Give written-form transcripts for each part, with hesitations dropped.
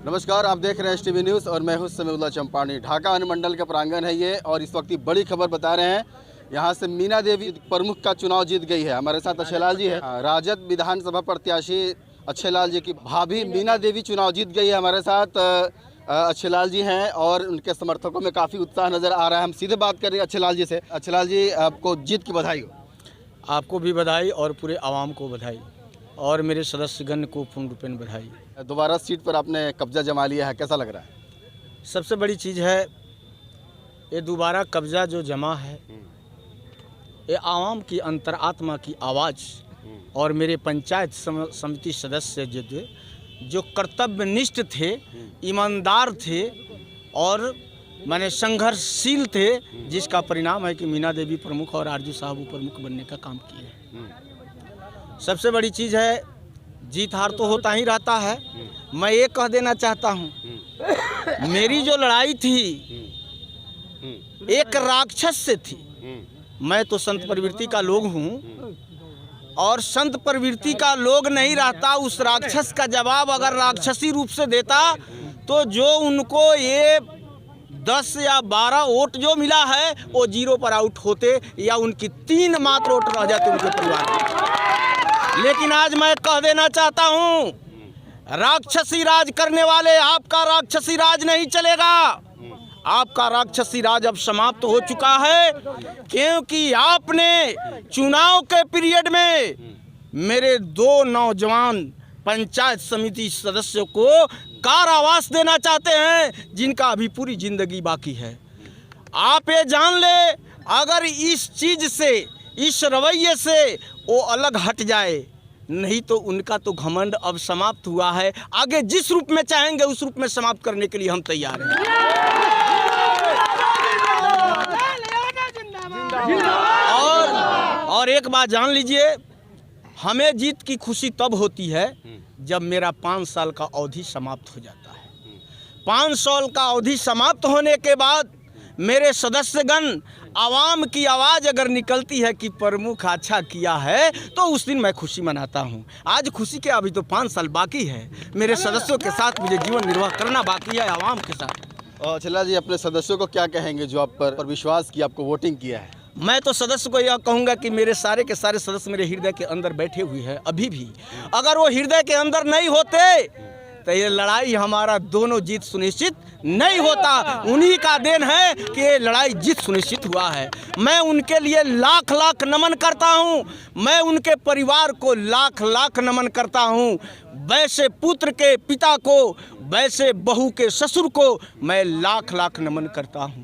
नमस्कार, आप देख रहे हैं एसटीवी न्यूज़ और मैं हूं समीउल्लाह चंपानी। ढाका अनुमंडल का प्रांगण है ये और इस वक्त की बड़ी खबर बता रहे हैं। यहाँ से मीना देवी प्रमुख का चुनाव जीत गई है। हमारे साथ अक्षयलाल जी है, राजद विधानसभा प्रत्याशी अक्षयलाल जी की भाभी मीना देवी चुनाव जीत गई है। हमारे साथ अक्षयलाल जी हैं और उनके समर्थकों में काफ़ी उत्साह नज़र आ रहा है। हम सीधे बात करें अक्षयलाल जी से। अक्षयलाल जी, आपको जीत की बधाई हो। आपको भी बधाई और पूरे आवाम को बधाई और मेरे सदस्यगण को पूर्ण रूपेण बधाई। दोबारा सीट पर आपने कब्जा जमा लिया है, कैसा लग रहा है? सबसे बड़ी चीज़ है ये दोबारा कब्जा जो जमा है, ये आवाम की अंतरात्मा की आवाज़ और मेरे पंचायत समिति सदस्य जो कर्तव्यनिष्ठ थे, ईमानदार थे और माने संघर्षशील थे, जिसका परिणाम है कि मीना देवी प्रमुख और आरजू साहब उप प्रमुख बनने का काम किए हैं। सबसे बड़ी चीज़ है, जीत हार तो होता ही रहता है। मैं ये कह देना चाहता हूँ, मेरी जो लड़ाई थी एक राक्षस से थी। मैं तो संत प्रवृत्ति का लोग हूँ और संत प्रवृत्ति का लोग नहीं रहता, उस राक्षस का जवाब अगर राक्षसी रूप से देता तो जो उनको ये 10 या 12 वोट जो मिला है वो 0 पर आउट होते या उनकी 3 मात्र वोट रह जाते उनके परिवार में। लेकिन आज मैं कह देना चाहता हूँ, राक्षसी राज करने वाले, आपका राक्षसी राज नहीं चलेगा। आपका राक्षसी राज अब समाप्त हो चुका है, क्योंकि आपने चुनाव के पीरियड में मेरे 2 नौजवान पंचायत समिति सदस्यों को कारावास देना चाहते हैं, जिनका अभी पूरी जिंदगी बाकी है। आप ये जान ले, अगर इस चीज़ से, इस रवैये से वो अलग हट जाए, नहीं तो उनका तो घमंड अब समाप्त हुआ है। आगे जिस रूप में चाहेंगे उस रूप में समाप्त करने के लिए हम तैयार हैं। और एक बात जान लीजिए, हमें जीत की खुशी तब होती है जब मेरा 5 साल का अवधि समाप्त हो जाता है। 5 साल का अवधि समाप्त होने के बाद मेरे सदस्यगण, आवाम की आवाज़ अगर निकलती है कि प्रमुख अच्छा किया है, तो उस दिन मैं खुशी मनाता हूँ। आज खुशी के अभी तो 5 साल बाकी है, मेरे सदस्यों के साथ मुझे जीवन निर्वाह करना बाकी है, आवाम के साथ। अक्षयलाल जी, अपने सदस्यों को क्या कहेंगे जो आप पर विश्वास की, आपको वोटिंग किया है? मैं तो सदस्य को यह कहूँगा कि मेरे सारे के सारे सदस्य मेरे हृदय के अंदर बैठे हुए हैं अभी भी। अगर वो हृदय के अंदर नहीं होते तो ये लड़ाई हमारा दोनों जीत सुनिश्चित नहीं होता। उन्हीं का देन है कि ये लड़ाई जीत सुनिश्चित हुआ है। मैं उनके लिए लाख लाख नमन करता हूँ, मैं उनके परिवार को लाख लाख नमन करता हूँ। वैसे पुत्र के पिता को, वैसे बहू के ससुर को मैं लाख लाख नमन करता हूँ।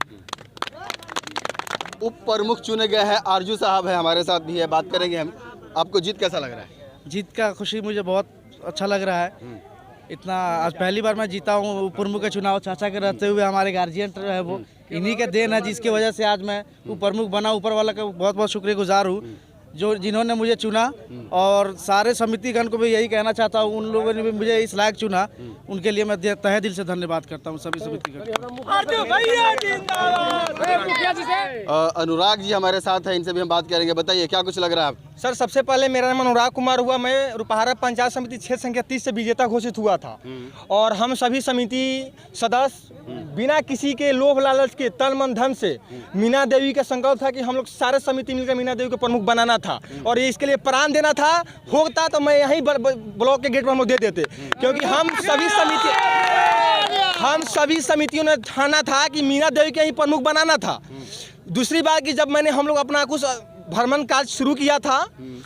उप प्रमुख चुने गए हैं, आरजू साहब है हमारे साथ भी है, बात करेंगे हम। आपको जीत कैसा लग रहा है? जीत का खुशी मुझे बहुत अच्छा लग रहा है। इतना आज पहली बार मैं जीता हूँ। उप प्रमुख का चुनाव चाचा के रहते हुए हमारे गार्जियन है, वो इन्हीं का देन है, जिसकी वजह से आज मैं उप प्रमुख बना। ऊपर वाला का बहुत बहुत शुक्रगुजार हूँ जिन्होंने मुझे चुना, और सारे समितिगण को भी यही कहना चाहता हूँ, उन लोगों ने भी मुझे इस लायक चुना, उनके लिए मैं तहे दिल से धन्यवाद करता हूँ सभी समितिगण। अनुराग जी हमारे साथ है, इनसे भी हम बात करेंगे। बताइए क्या कुछ लग रहा है? सर, सबसे पहले मेरा नाम अनुराग कुमार हुआ। मैं रुपहारा पंचायत समिति क्षेत्र संख्या 30 से विजेता घोषित हुआ था और हम सभी समिति सदस्य बिना किसी के लोभ लालच के तन मन धन से मीना देवी का संकल्प था कि हम लोग सारे समिति मिलकर मीना देवी को प्रमुख बनाना था और इसके लिए प्राण देना था। होता तो मैं यहीं ब्लॉक के गेट पर हम लोग दे देते, क्योंकि हम सभी समितियों ने ठाना था कि मीना देवी के ही प्रमुख बनाना था। दूसरी बात कि जब हम लोग अपना कुछ भ्रमण कार्य शुरू किया था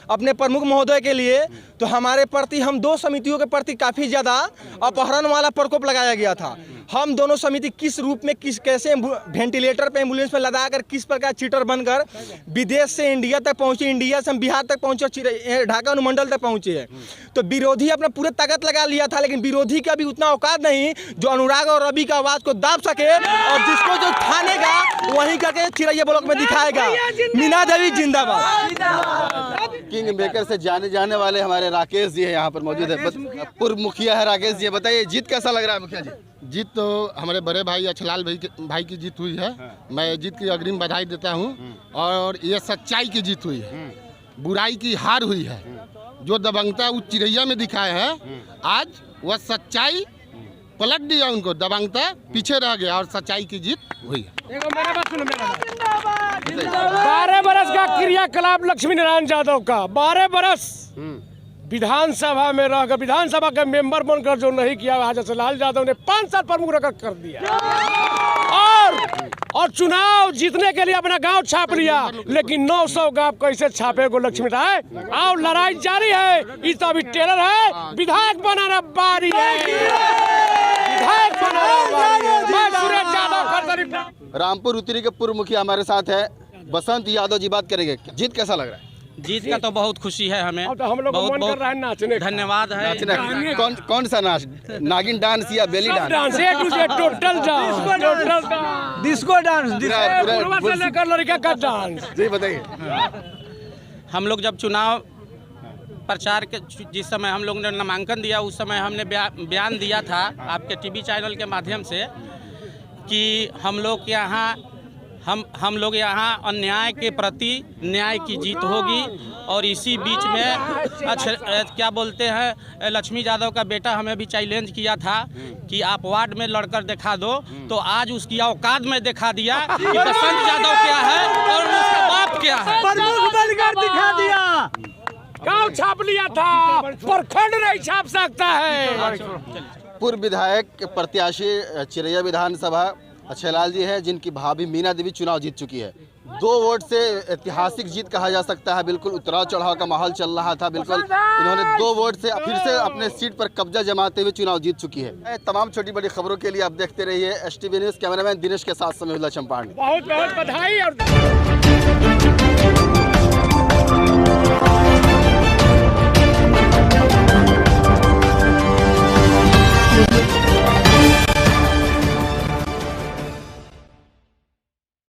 अपने प्रमुख महोदय के लिए, तो हमारे प्रति, हम 2 समितियों के प्रति काफ़ी ज़्यादा अपहरण वाला प्रकोप लगाया गया था। हम दोनों समिति किस रूप में, कैसे वेंटिलेटर पे एम्बुलेंस में लदा कर, किस प्रकार चीटर बनकर विदेश से इंडिया तक पहुँचे, इंडिया से हम बिहार तक पहुँचे, ढाका अनुमंडल तक पहुँचे हैं। तो विरोधी अपना पूरे ताकत लगा लिया था, लेकिन विरोधी का भी उतना औकात नहीं जो अनुराग और रवि का आवाज़ को दाब सके, और जिसको जो ठानेगा वहीं करके चिरैया ब्लॉक में दिखाएगा। मीना देवी जिंदाबाद। किंग मेकर से जाने वाले हमारे राकेश जी है यहाँ पर मौजूद है, पूर्व मुखिया है राकेश जी। बताइए जीत कैसा लग रहा है मुखिया जी? जीत तो हमारे बड़े भाई अक्षयलाल भाई की जीत हुई है। मैं जीत की अग्रिम बधाई देता हूँ और ये सच्चाई की जीत हुई है, बुराई की हार हुई है। जो दबंगता उस चिरैया में दिखाए हैं, आज वह सच्चाई पलट दिया उनको, दबंगता पीछे रह गया और सच्चाई की जीत हुई है। 12 बरस का क्रियाकलाप लक्ष्मी नारायण यादव का, 12 बरस विधानसभा में रहकर विधानसभा के मेंबर बनकर जो नहीं किया, आज जसलाल यादव ने 5 साल प्रमुख रखकर कर दिया और चुनाव जीतने के लिए अपना गांव छाप लिया। लेकिन 900 गांव कैसे छापेगो लक्ष्मी नारायण? और लड़ाई जारी है। इस तो अभी टेलर है, विधायक बनाना बारी है, विधायक बनाना बारी है। मैं सुरेश यादव खरदरी। रामपुर उत्तरी के पूर्व मुखिया हमारे साथ है बसंत यादव जी, बात करेंगे। जीत कैसा लग रहा है? जीत का तो बहुत खुशी है हमें, अब तो हम लोग बहुत मन कर रहा है नाचने का। धन्यवाद है। कौन सा नाच? नागिन डांस या belly dance? Dance A to Z total dance, total dance, disco dance, पूरा से लेकर लड़का का डांस। जी बताइए। हम लोग जब चुनाव प्रचार के जिस समय हम लोग ने नामांकन दिया, उस समय हमने बयान दिया था आपके टीवी चैनल के माध्यम से कि हम लोग यहाँ अन्याय के प्रति न्याय की जीत होगी। और इसी बीच में क्या बोलते हैं, लक्ष्मी यादव का बेटा हमें भी चैलेंज किया था कि आप वार्ड में लड़कर दिखा दो, तो आज उसकी औकात में दिखा दिया कि बसंत यादव क्या है और उसका बाप क्या है। प्रमुख बनकर दिखा दिया, गांव छाप लिया था, प्रखंड नहीं छाप सकता है। पूर्व विधायक प्रत्याशी चिरैया विधानसभा अच्छेलाल जी हैं, जिनकी भाभी मीना देवी चुनाव जीत चुकी है। 2 वोट से ऐतिहासिक जीत कहा जा सकता है। बिल्कुल उतराव चढ़ाव का माहौल चल रहा था, बिल्कुल इन्होंने 2 वोट से फिर से अपने सीट पर कब्जा जमाते हुए चुनाव जीत चुकी है। तमाम छोटी बड़ी खबरों के लिए आप देखते रहिए STV न्यूज़। कैमरामैन दिनेश के साथ समीउल्लाह चंपारनी। बहुत बहुत बधाई। और